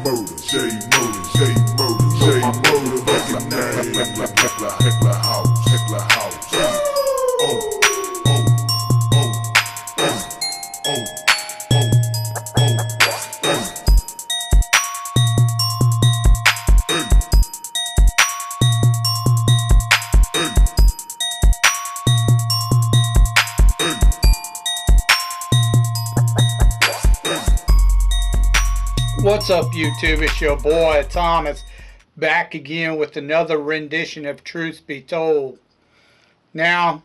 Motor, J Motor, J Motor, J Motor, recognize Heckler House, Heckler House. Oh, oh, oh, oh, oh, oh, oh, oh. What's up, YouTube? It's your boy Thomas, back again with another rendition of Truth Be Told. Now,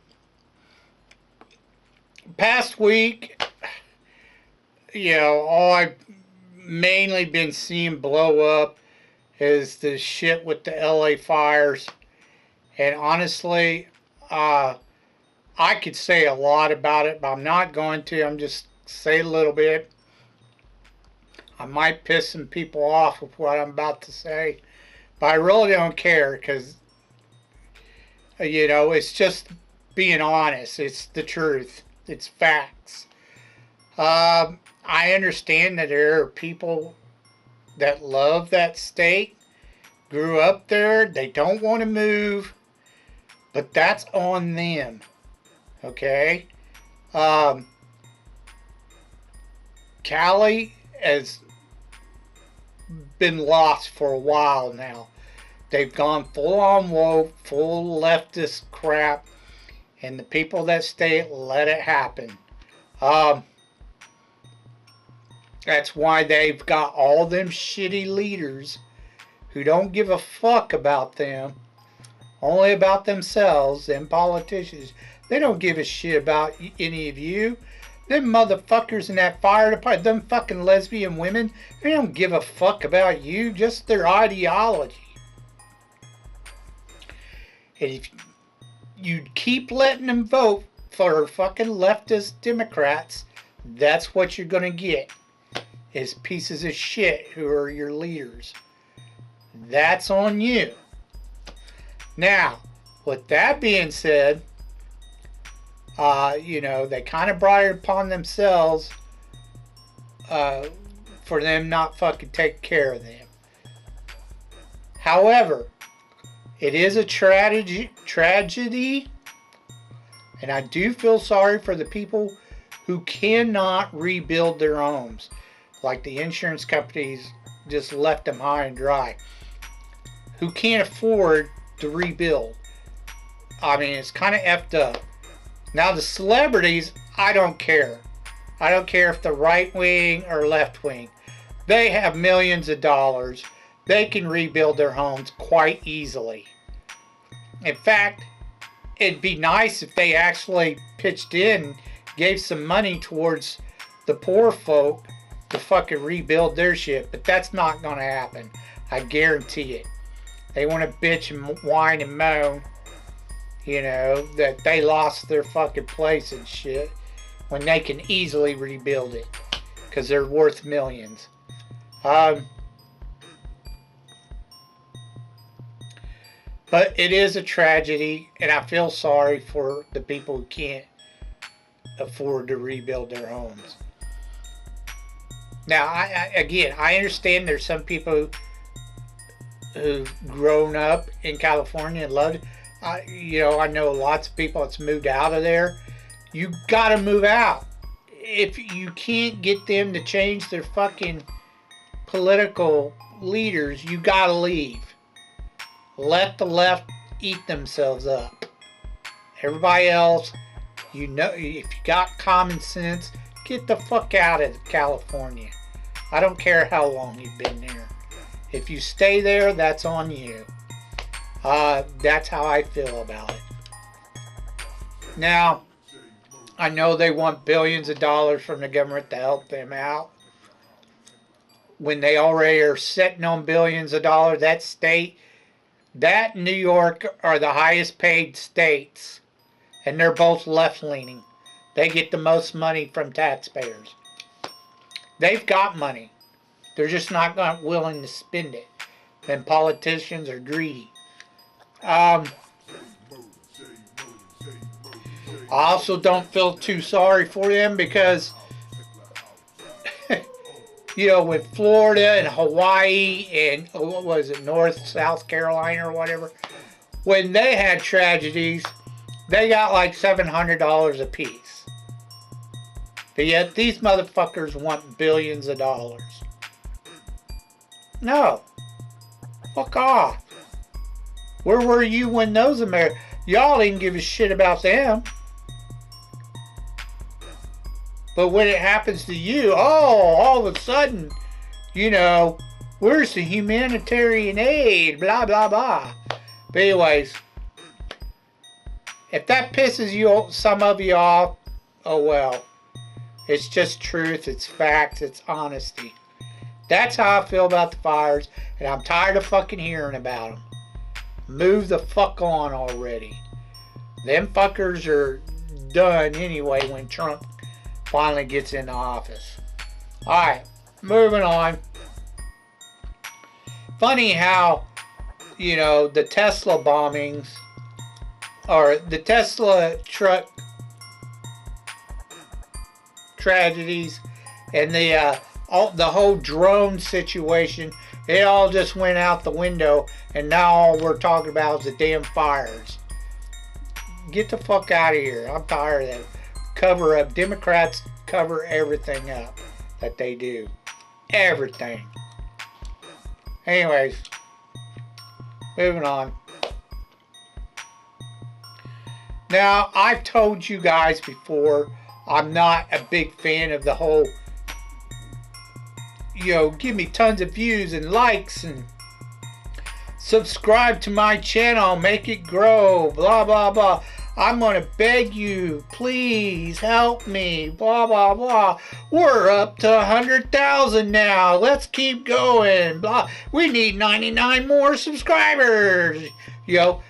past week, all I've mainly been seeing blow up is the shit with the LA fires. And honestly, I could say a lot about it, but I'm not going to. I'm just say a little bit. I might piss some people off with what I'm about to say, but I really don't care because, it's just being honest. It's the truth. It's facts. I understand that there are people that love that state, grew up there, they don't want to move, but that's on them. Okay? Cali has been lost for a while now. They've gone full on woke, full leftist crap, and the people that stay let it happen. That's why they've got all them shitty leaders who don't give a fuck about them, only about themselves, them politicians. They don't give a shit about any of you. Them motherfuckers in that fire department, them fucking lesbian women, they don't give a fuck about you, just their ideology. And if you keep letting them vote for fucking leftist Democrats, that's what you're gonna get, is pieces of shit who are your leaders. That's on you. Now, with that being said, they kind of brought it upon themselves for them not fucking take care of them. However, it is a tragedy, and I do feel sorry for the people who cannot rebuild their homes. Like the insurance companies just left them high and dry. Who can't afford to rebuild. I mean, it's kind of effed up. Now the celebrities, I don't care. I don't care if they're right wing or left wing. They have millions of dollars. They can rebuild their homes quite easily. In fact, it'd be nice if they actually pitched in, gave some money towards the poor folk to fucking rebuild their shit. But that's not going to happen. I guarantee it. They want to bitch and whine and moan, that they lost their fucking place and shit when they can easily rebuild it because they're worth millions. But it is a tragedy, and I feel sorry for the people who can't afford to rebuild their homes. Now, I understand there's some people who've grown up in California and loved it. I know lots of people that's moved out of there. You gotta move out. If you can't get them to change their fucking political leaders, you gotta leave. Let the left eat themselves up. Everybody else, if you got common sense, get the fuck out of California. I don't care how long you've been there. If you stay there, that's on you. That's how I feel about it. Now, I know they want billions of dollars from the government to help them out. When they already are sitting on billions of dollars, that state, that New York are the highest paid states. And they're both left-leaning. They get the most money from taxpayers. They've got money. They're just not willing to spend it. Then politicians are greedy. I also don't feel too sorry for them because you know, with Florida and Hawaii and what was it, North, South Carolina or whatever, when they had tragedies, they got like $700 a piece. But yet these motherfuckers want billions of dollars. No. Fuck off. Where were you when those Americans... Y'all didn't give a shit about them. But when it happens to you, all of a sudden, you know, where's the humanitarian aid? Blah, blah, blah. But anyways, if that pisses you, some of you off, oh well. It's just truth, it's facts, it's honesty. That's how I feel about the fires, and I'm tired of fucking hearing about them. Move the fuck on already. Them fuckers are done anyway when Trump finally gets into office. Alright, moving on. Funny how, you know, the Tesla bombings, or the Tesla truck tragedies, and the whole drone situation, it all just went out the window, and now all we're talking about is the damn fires. Get the fuck out of here. I'm tired of that. Cover up. Democrats cover everything up that they do. Everything. Anyways, moving on. Now, I've told you guys before, I'm not a big fan of the whole, you know, give me tons of views and likes and subscribe to my channel, make it grow, blah, blah, blah. I'm going to beg you, please help me, blah, blah, blah. We're up to 100,000 now. Let's keep going, blah. We need 99 more subscribers. You know,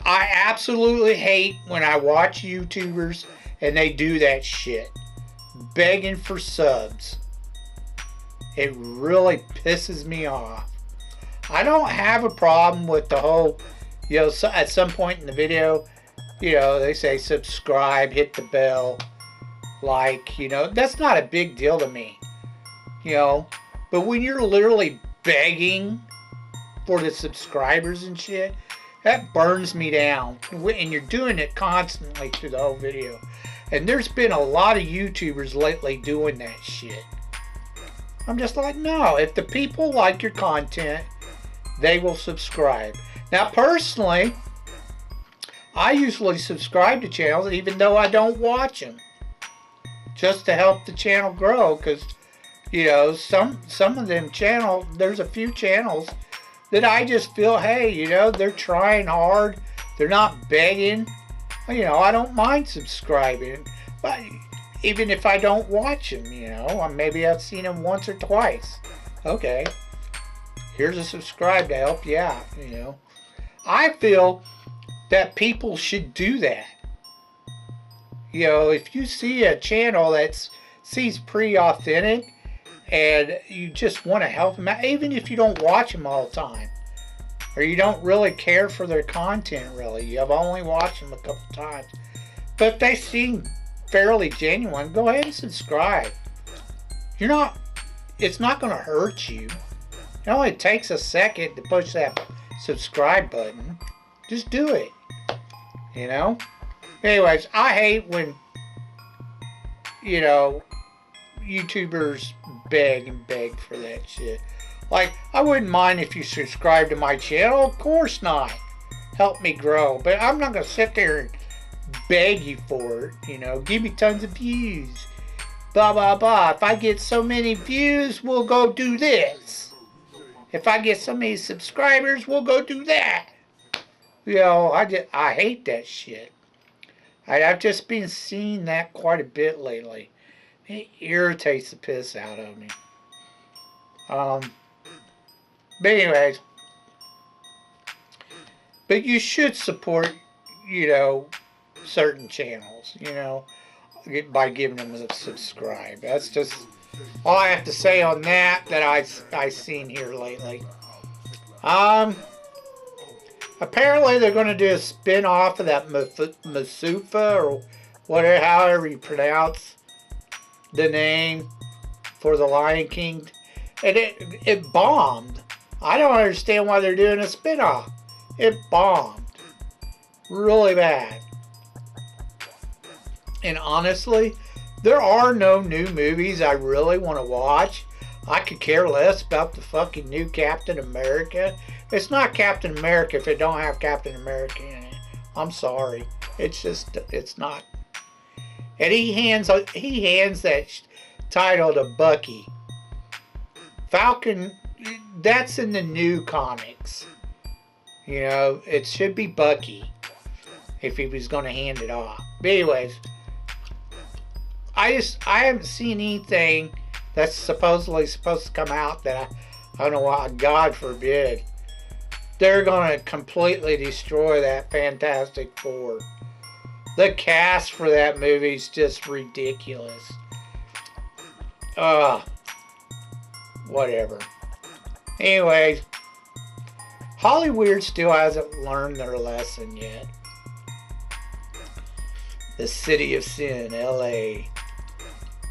I absolutely hate when I watch YouTubers and they do that shit. Begging for subs. It really pisses me off. I don't have a problem with the whole, you know, at some point in the video, you know, they say subscribe, hit the bell, like, you know, that's not a big deal to me, you know. But when you're literally begging for the subscribers and shit, that burns me down. And you're doing it constantly through the whole video. And there's been a lot of YouTubers lately doing that shit. I'm just like, no, if the people like your content, they will subscribe. Now, personally, I usually subscribe to channels even though I don't watch them, just to help the channel grow, because, you know, some of them channels, there's a few channels that I just feel, hey, you know, they're trying hard, they're not begging, you know, I don't mind subscribing, but even if I don't watch them, you know, maybe I've seen them once or twice, okay, here's a subscribe to help you out, you know. I feel that people should do that. You know, if you see a channel that seems pretty authentic and you just want to help them out, even if you don't watch them all the time, or you don't really care for their content really, you have only watched them a couple times, but if they seem fairly genuine, go ahead and subscribe. You're not, it's not going to hurt you. It only takes a second to push that subscribe button. Just do it. You know? Anyways, I hate when, you know, YouTubers beg and beg for that shit. Like, I wouldn't mind if you subscribe to my channel. Of course not. Help me grow. But I'm not going to sit there and beg you for it. You know, give me tons of views. Blah, blah, blah. If I get so many views, we'll go do this. If I get so many subscribers, we'll go do that. You know, I hate that shit. I've just been seeing that quite a bit lately. It irritates the piss out of me. But anyways, but you should support, you know, certain channels, you know, by giving them a subscribe. That's just all I have to say on that I've seen here lately. Apparently they're going to do a spin-off of that Masufa, or whatever, however you pronounce the name. for the Lion King, and it bombed. I don't understand why they're doing a spin-off. It bombed really bad. And honestly, there are no new movies I really want to watch. I could care less about the fucking new Captain America. It's not Captain America if it don't have Captain America in it. I'm sorry. It's just, it's not. And he hands that title to Bucky. Falcon, that's in the new comics. You know, it should be Bucky if he was going to hand it off. But anyways, I haven't seen anything that's supposedly supposed to come out that I don't know why, God forbid, they're going to completely destroy that Fantastic Four. The cast for that movie is just ridiculous. Whatever. Anyways, Hollywood still hasn't learned their lesson yet. The city of sin, LA.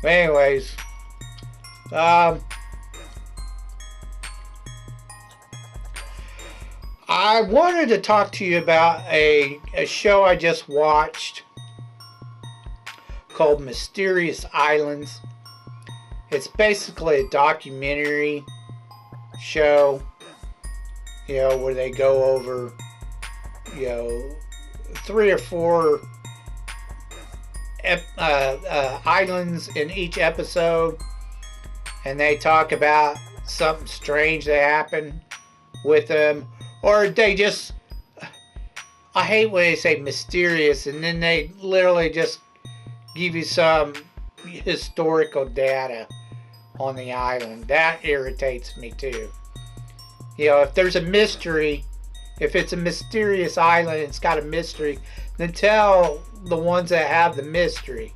But anyways, I wanted to talk to you about a show I just watched called Mysterious Islands. It's basically a documentary show, you know, where they go over, you know, 3 or 4 islands in each episode, and they talk about something strange that happened with them, or they just, I hate when they say mysterious and then they literally just give you some historical data on the island. That irritates me too. You know, if there's a mystery, if it's a mysterious island, it's got a mystery, then tell the ones that have the mystery.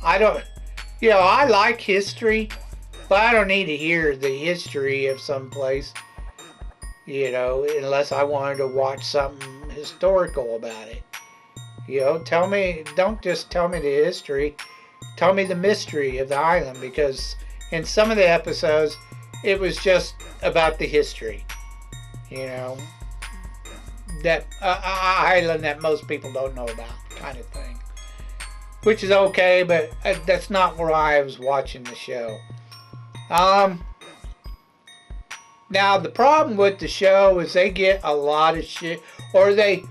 I don't, you know, I like history, but I don't need to hear the history of some place, you know, unless I wanted to watch something historical about it. You know, tell me, don't just tell me the history, tell me the mystery of the island, because in some of the episodes, it was just about the history, you know, that island that most people don't know about, kind of thing. Which is okay, but that's not where I was watching the show. Now the problem with the show is they get a lot of shit, or they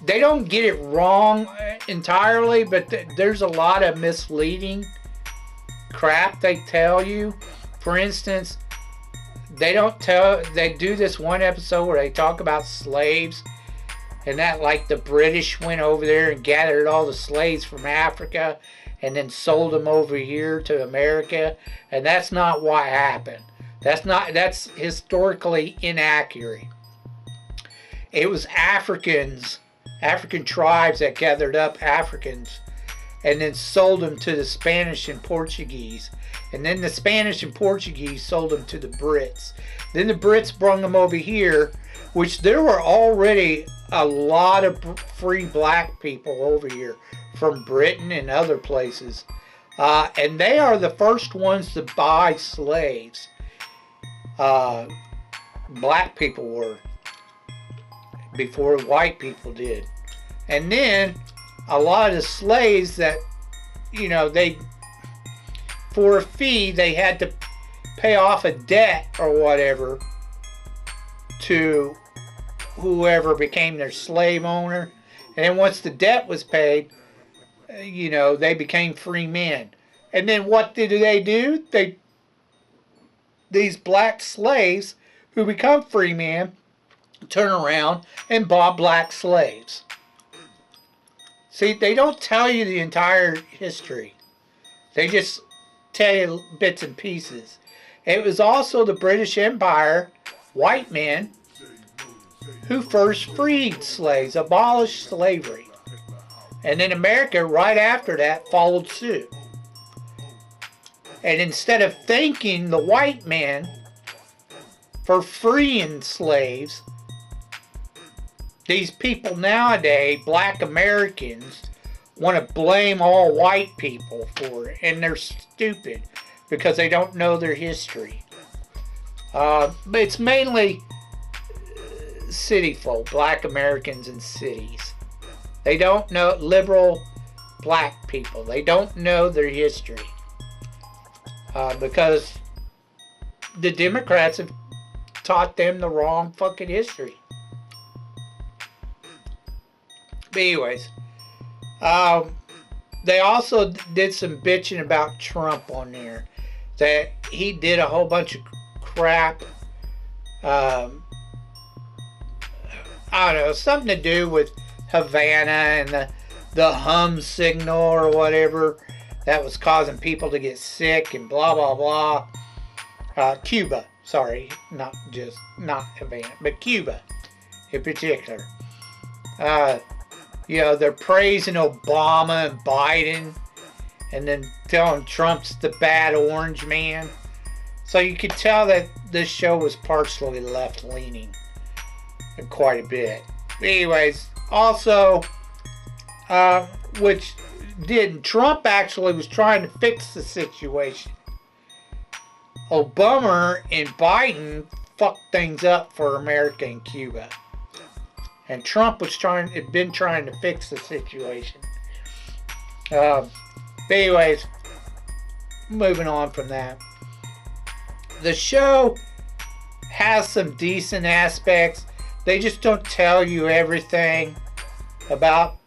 don't get it wrong entirely, but there's a lot of misleading crap they tell you. For instance, they do this one episode where they talk about slaves, and that like the British went over there and gathered all the slaves from Africa and then sold them over here to America, and that's not what happened. That's historically inaccurate. It was African tribes that gathered up Africans and then sold them to the Spanish and Portuguese. And then the Spanish and Portuguese sold them to the Brits. Then the Brits brought them over here, which there were already a lot of free black people over here from Britain and other places. And they are the first ones to buy slaves. Black people were, before white people did. And then a lot of the slaves that, you know, for a fee, they had to pay off a debt or whatever to whoever became their slave owner. And then once the debt was paid, you know, they became free men. And then what did they do? These black slaves who become free men turn around and bought black slaves. See, they don't tell you the entire history. They just tell you bits and pieces. It was also the British Empire, white men, who first freed slaves, abolished slavery. And then America, right after that, followed suit. And instead of thanking the white man for freeing slaves, these people nowadays, black Americans, want to blame all white people for it. And they're stupid. because they don't know their history. But it's mainly city folk, black Americans in cities. They don't know, liberal black people. They don't know their history. Because the Democrats have taught them the wrong fucking history. But anyways, they also did some bitching about Trump on there. That he did a whole bunch of crap. I don't know, something to do with Havana and the hum signal or whatever that was causing people to get sick and blah blah blah. Cuba, sorry, not Havana, but Cuba in particular. You know, they're praising Obama and Biden and then telling Trump's the bad orange man. So you could tell that this show was partially left-leaning quite a bit. Anyways, also, which didn't, Trump actually was trying to fix the situation. Obama and Biden fucked things up for America and Cuba. And Trump had been trying to fix the situation. But anyways, moving on from that. The show has some decent aspects. They just don't tell you everything about,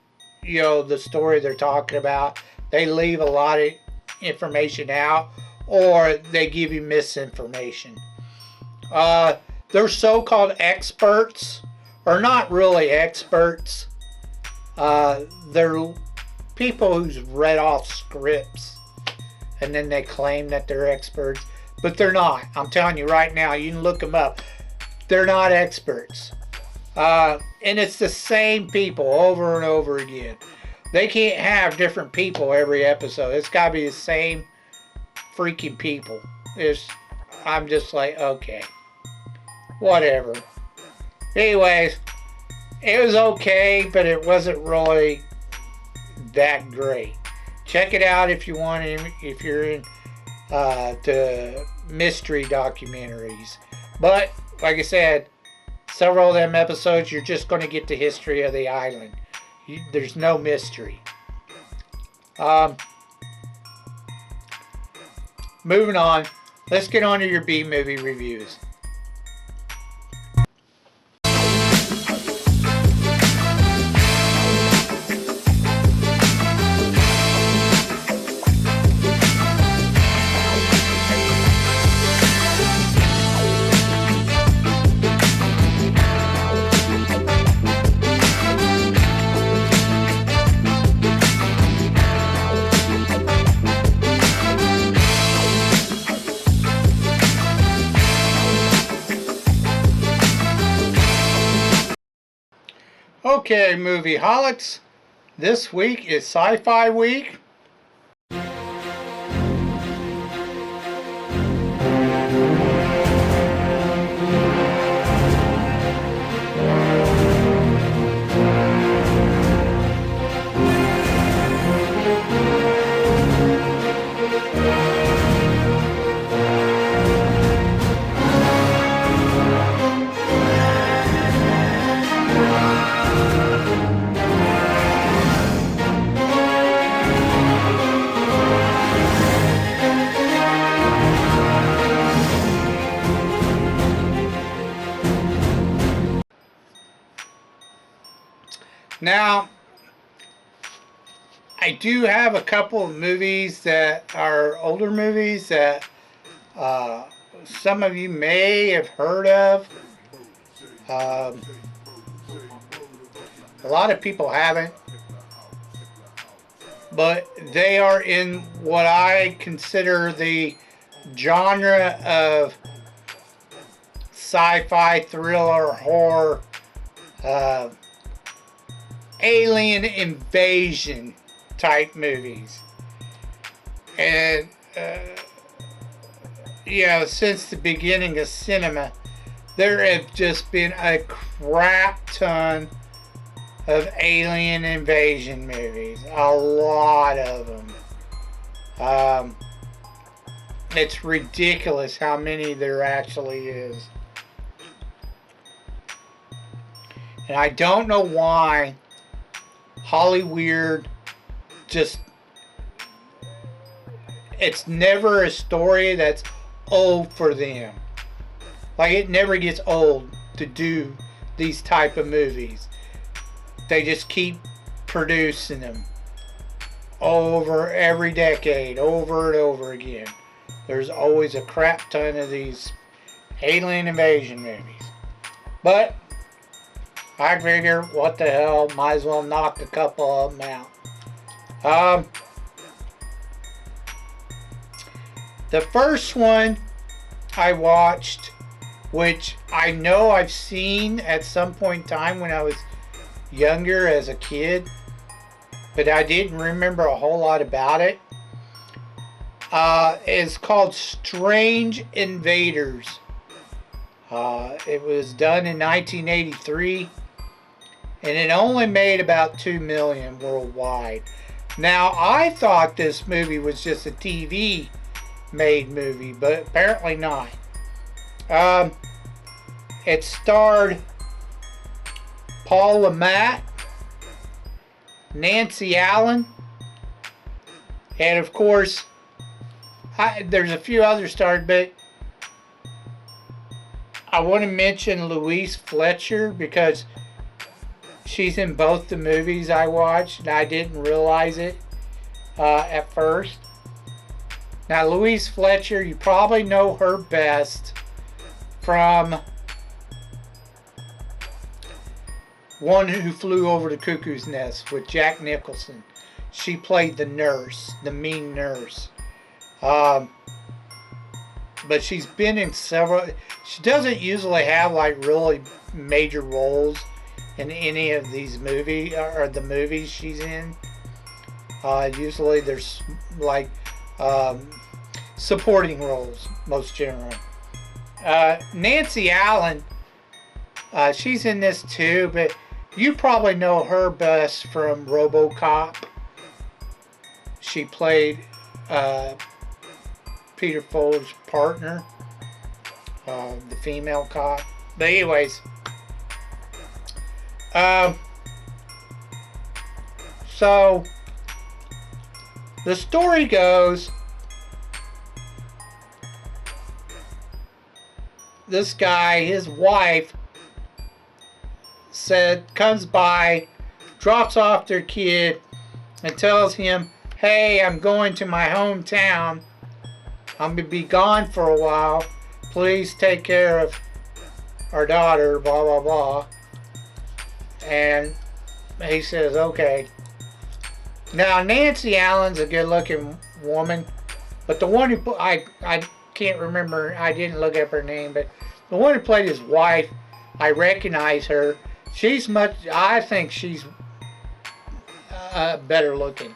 you know, the story they're talking about. They leave a lot of information out, or they give you misinformation. They're so-called experts, or not really experts. They're people who's read off scripts, and then they claim that they're experts, but they're not. I'm telling you right now, you can look them up. They're not experts. And it's the same people over and over again. They can't have different people every episode. It's got to be the same freaking people. I'm just like, okay, whatever. Anyways, it was okay, but it wasn't really that great. Check it out if you want to, if you're in to mystery documentaries. But like I said, several of them episodes, you're just going to get the history of the island. There's no mystery. Moving on, let's get on to your B-movie reviews. Okay, movie holics. This week is Sci-Fi Week. Now, I do have a couple of movies that are older movies that some of you may have heard of. A lot of people haven't. But they are in what I consider the genre of sci-fi, thriller, horror, alien invasion type movies. And you know, since the beginning of cinema, there have just been a crap ton of alien invasion movies. A lot of them. It's ridiculous how many there actually is. And I don't know why Hollywood just, it's never a story that's old for them. Like, it never gets old to do these type of movies. They just keep producing them over every decade, over and over again. There's always a crap ton of these alien invasion movies. But I figure, what the hell, might as well knock a couple of them out. The first one I watched, which I know I've seen at some point in time when I was younger as a kid, but I didn't remember a whole lot about it. It's called Strange Invaders. It was done in 1983, and it only made about $2 million worldwide. Now, I thought this movie was just a TV made movie, but apparently not. It starred Paul Le Mat, Nancy Allen, and of course, there's a few other stars, but I want to mention Louise Fletcher because she's in both the movies I watched, and I didn't realize it at first. Now, Louise Fletcher, you probably know her best from One Who Flew Over the Cuckoo's Nest with Jack Nicholson. She played the nurse, the mean nurse. But she's been in several. She doesn't usually have like really major roles in any of these movies or the movies she's in. Usually there's like supporting roles, most generally. Nancy Allen, she's in this too, but you probably know her best from RoboCop. She played Peter Fuller's partner, the female cop. But anyways, so the story goes, this guy, his wife, comes by, drops off their kid, and tells him, hey, I'm going to my hometown. I'm going to be gone for a while. Please take care of our daughter, blah, blah, blah. And he says, okay. Now, Nancy Allen's a good-looking woman, but the one who, I can't remember, I didn't look up her name, but the one who played his wife, I recognize her. I think she's better looking.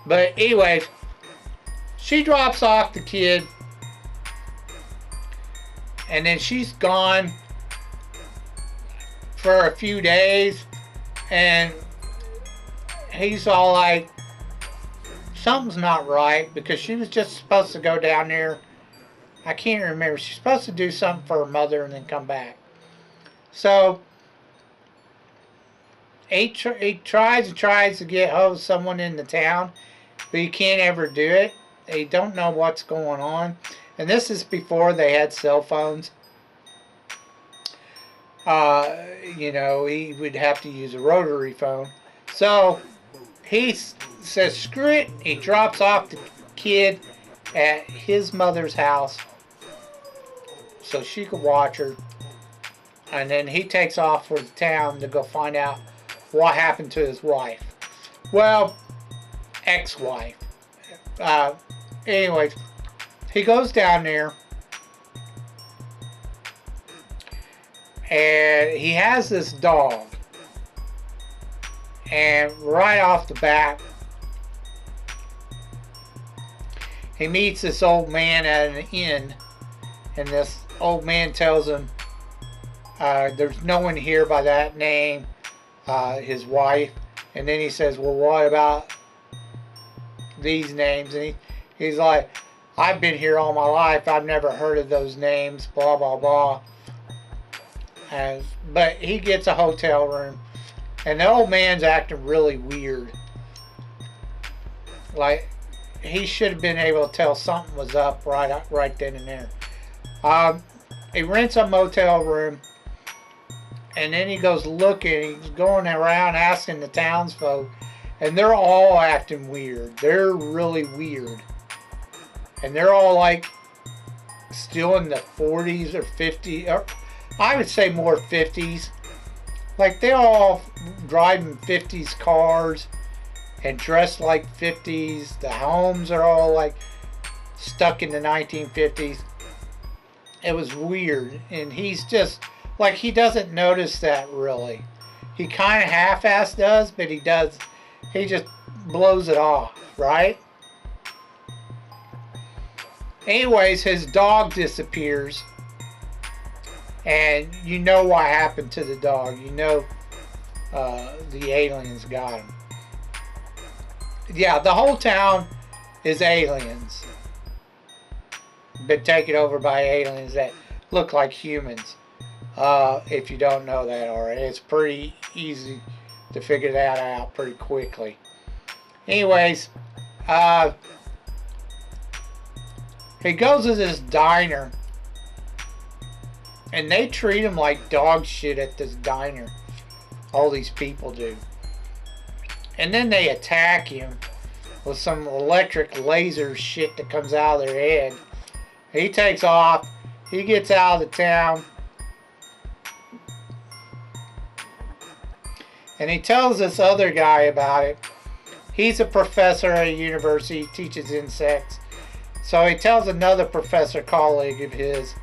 But anyways, she drops off the kid, and then she's gone for a few days, and he's all like, something's not right, because she was just supposed to go down there. I can't remember. She's supposed to do something for her mother and then come back. So he tries and tries to get hold of someone in the town, but he can't ever do it. They don't know what's going on. And this is before they had cell phones. You know, he would have to use a rotary phone. So he says, screw it. He drops off the kid at his mother's house so she could watch her. And then he takes off for the town to go find out what happened to his wife. Well, ex-wife. Anyways, he goes down there, and he has this dog. And right off the bat, he meets this old man at an inn, and this old man tells him there's no one here by that name, his wife. And then he says, well, what about these names? And he's like, I've been here all my life. I've never heard of those names, blah, blah, blah. But he gets a hotel room, and the old man's acting really weird. Like, he should have been able to tell something was up right then and there. He rents a motel room, and then he goes looking. He's going around asking the townsfolk, and they're all acting weird. They're really weird. And they're all like still in the 40s or 50s, or I would say more 50s. Like they're all driving 50s cars and dressed like 50s. The homes are all like stuck in the 1950s. It was weird, and he's just like, he doesn't notice that really. He kind of half-ass does, but he does. He just blows it off, right? Anyways, his dog disappears, and you know what happened to the dog. You know the aliens got him. Yeah, the whole town is aliens. Been taken over by aliens that look like humans. If you don't know that already, it's pretty easy to figure that out pretty quickly. Anyways, he goes to this diner, and they treat him like dog shit at this diner. All these people do. And then they attack him with some electric laser shit that comes out of their head. He takes off. He gets out of the town. And he tells this other guy about it. He's a professor at a university. He teaches insects. So he tells another professor colleague of his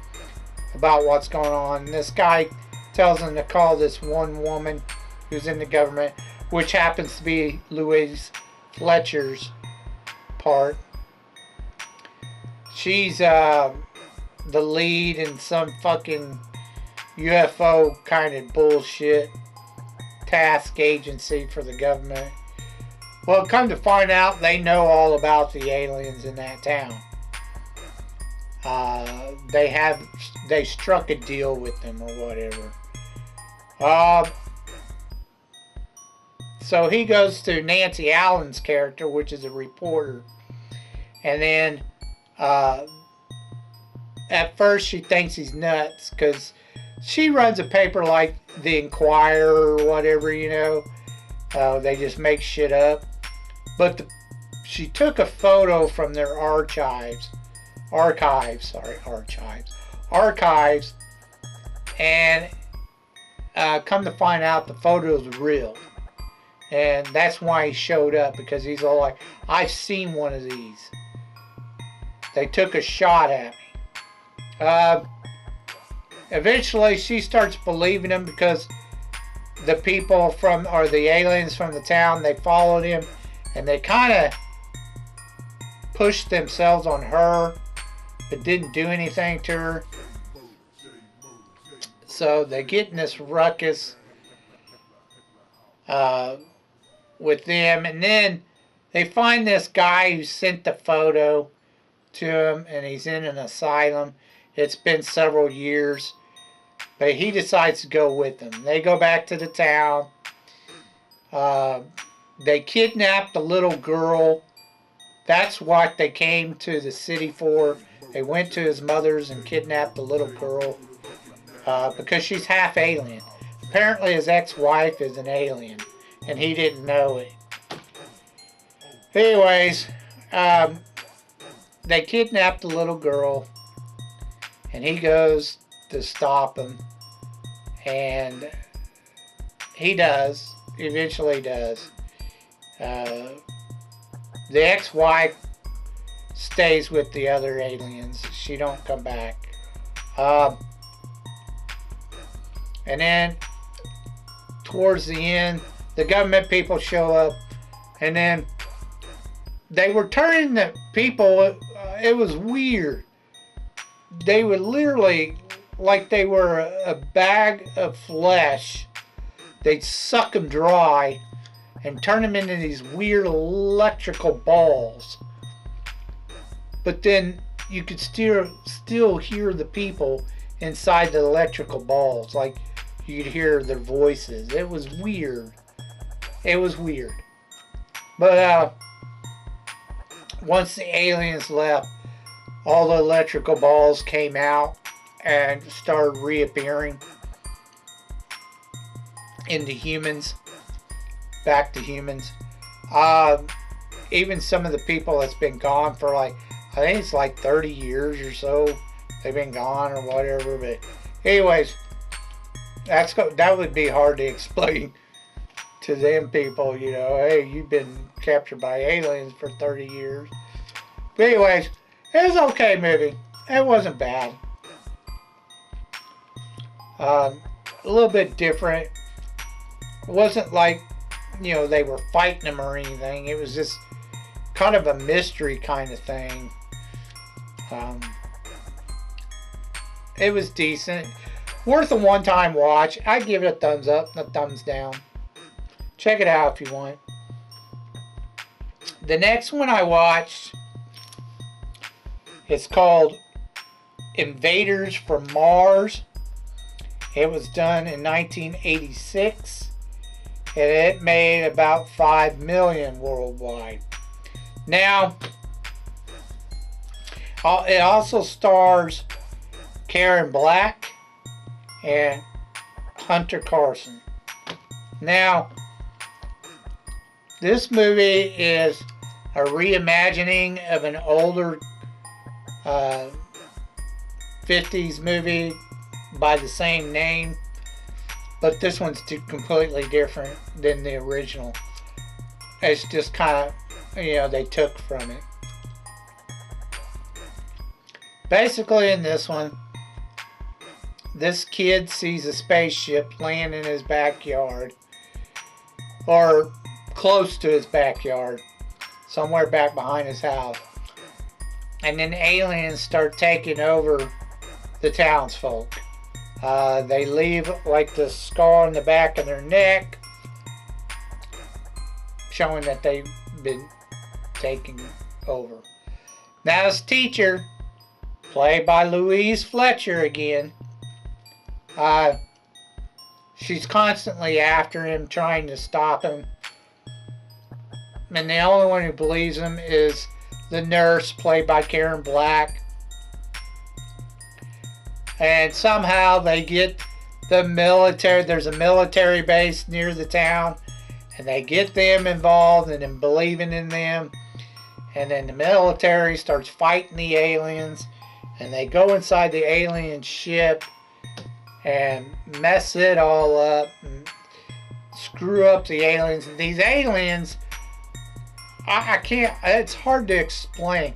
about what's going on. And this guy tells him to call this one woman who's in the government, which happens to be Louise Fletcher's part. She's the lead in some fucking UFO kind of bullshit task agency for the government. Well, come to find out, they know all about the aliens in that town. They struck a deal with them or whatever. So he goes to Nancy Allen's character, which is a reporter, and then at first she thinks he's nuts because she runs a paper like the Inquirer or whatever, you know. They just make shit up. But she took a photo from their archives, and come to find out the photo is real. And that's why he showed up, because he's all like, I've seen one of these. They took a shot at me. Eventually she starts believing him because the people or the aliens from the town, they followed him and they kind of pushed themselves on her but didn't do anything to her. So they get in this ruckus with them, and then they find this guy who sent the photo to him, and he's in an asylum. It's been several years, but he decides to go with them. They go back to the town. They kidnapped the little girl. That's what they came to the city for. They went to his mother's and kidnapped the little girl because she's half alien. Apparently his ex-wife is an alien, and he didn't know it. Anyways, they kidnapped the little girl, and he goes to stop them, and he does, eventually does. The ex-wife stays with the other aliens. She don't come back. And then towards the end, the government people show up, and then they were turning the people, it was weird. They were literally like they were a bag of flesh. They'd suck them dry and turn them into these weird electrical balls. but then you could still hear the people inside the electrical balls. Like you could hear their voices. It was weird. It was weird. But once the aliens left, all the electrical balls came out and started reappearing into humans, back to humans. Even some of the people that's been gone for like, I think it's like 30 years or so, they've been gone or whatever. But anyways, that would be hard to explain to them people, you know, hey, you've been captured by aliens for 30 years. But anyways, it was an okay movie. It wasn't bad. A little bit different. It wasn't like, you know, they were fighting them or anything. It was just kind of a mystery kind of thing. It was decent. Worth a one-time watch. I'd give it a thumbs up and a thumbs down. Check it out if you want. The next one I watched is called Invaders from Mars. It was done in 1986 and it made about 5 million worldwide. Now, it also stars Karen Black and Hunter Carson. Now, this movie is a reimagining of an older 50s movie by the same name, but this one's completely different than the original. It's just kind of, you know, they took from it. Basically in this one, this kid sees a spaceship land in his backyard, or close to his backyard, somewhere back behind his house. And then aliens start taking over the townsfolk. They leave like the scar on the back of their neck, showing that they've been taken over. Now his teacher, played by Louise Fletcher again, she's constantly after him, trying to stop him. And the only one who believes him is the nurse, played by Karen Black. And somehow they get the military. There's a military base near the town, and they get them involved and in believing in them. And then the military starts fighting the aliens, and they go inside the alien ship and mess it all up and screw up the aliens. And these aliens, I can't, it's hard to explain.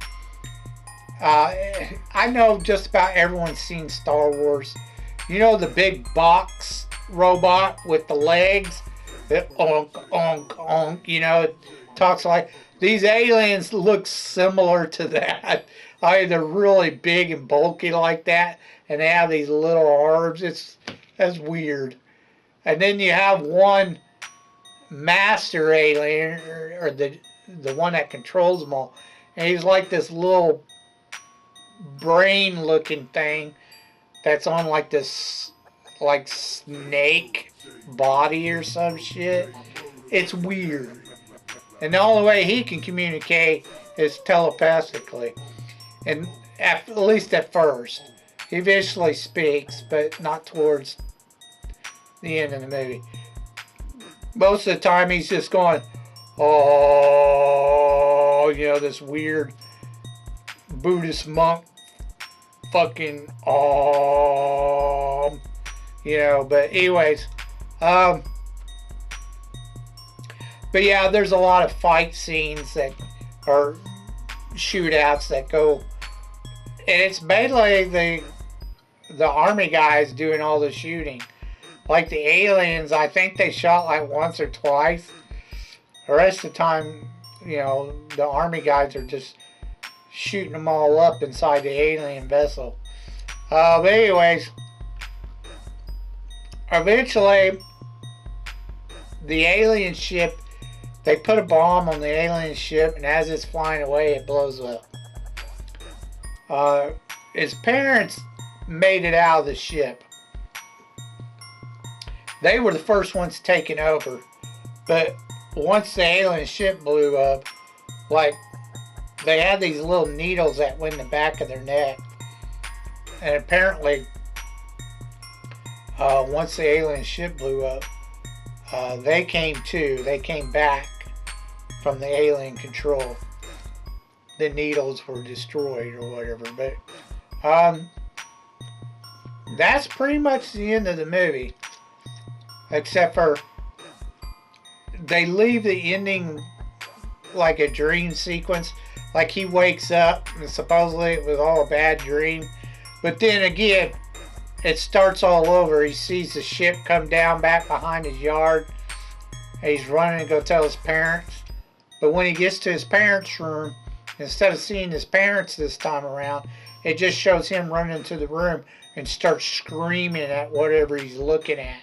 I know just about everyone's seen Star Wars. You know the big box robot with the legs? That onk, onk, onk, you know, it talks like... These aliens look similar to that. I mean, they're really big and bulky like that, and they have these little arms. That's weird. And then you have one master alien, or the one that controls them all, and he's like this little brain looking thing that's on like this like snake body or some shit. It's weird. And the only way he can communicate is telepathically. And at least at first. He eventually speaks, but not towards the end of the movie. Most of the time he's just going, oh, you know, this weird Buddhist monk fucking, oh, you know, but anyways, but yeah, there's a lot of fight scenes that are shootouts that go, and it's mainly the army guys doing all the shooting. Like the aliens, I think they shot like once or twice. The rest of the time, you know, the army guys are just shooting them all up inside the alien vessel. But anyways, eventually, the alien ship, they put a bomb on the alien ship, and as it's flying away, it blows up. His parents made it out of the ship. They were the first ones taken over. But once the alien ship blew up, like, they had these little needles that went in the back of their neck. And apparently, once the alien ship blew up, they came to. They came back from the alien control. The needles were destroyed or whatever. But that's pretty much the end of the movie. Except for they leave the ending like a dream sequence. Like he wakes up and supposedly it was all a bad dream. But then again, it starts all over. He sees the ship come down back behind his yard. And he's running to go tell his parents. But when he gets to his parents' room, instead of seeing his parents this time around, it just shows him running into the room and starts screaming at whatever he's looking at.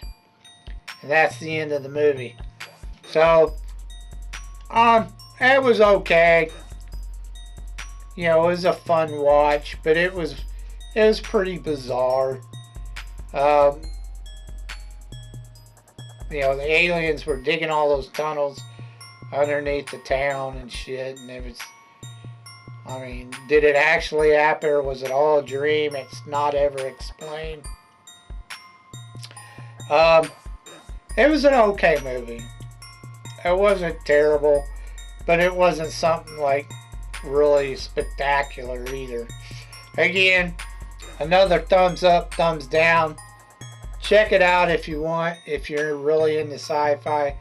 And that's the end of the movie. So, it was okay. You know, it was a fun watch, but it was pretty bizarre. You know, the aliens were digging all those tunnels underneath the town and shit, and it was, I mean, did it actually happen or was it all a dream? It's not ever explained. It was an okay movie. It wasn't terrible, but it wasn't something like really spectacular either. Again, another thumbs up, thumbs down. Check it out if you want, if you're really into sci-fi,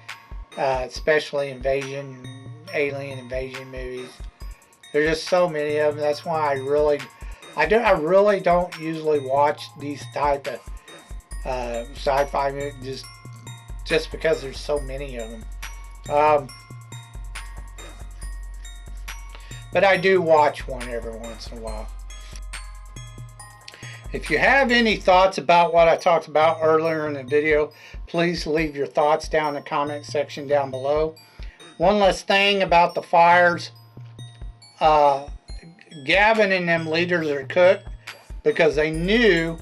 especially alien invasion movies. There's just so many of them. That's why I really don't usually watch these type of sci-fi movies, just because there's so many of them. But I do watch one every once in a while. If you have any thoughts about what I talked about earlier in the video, please leave your thoughts down in the comment section down below. One last thing about the fires. Gavin and them leaders are cooked because they knew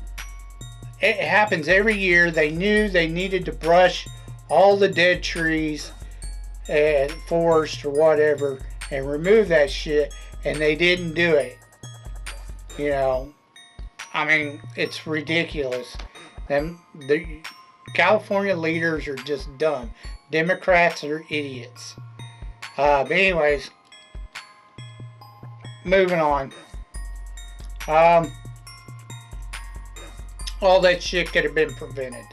it happens every year. They knew they needed to brush all the dead trees and forest or whatever and remove that shit, and they didn't do it. You know, I mean, it's ridiculous. The California leaders are just dumb. Democrats are idiots. But anyways, moving on. All that shit could have been prevented.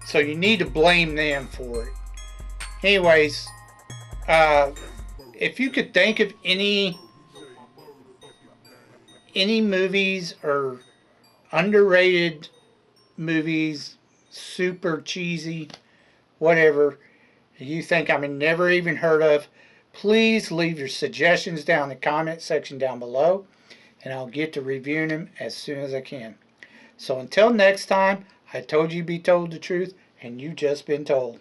So you need to blame them for it. Anyways, if you could think of any movies or underrated movies, super cheesy, whatever, you think I've never even heard of, please leave your suggestions down in the comment section down below, and I'll get to reviewing them as soon as I can. So until next time, I told you be told the truth, and you just been told.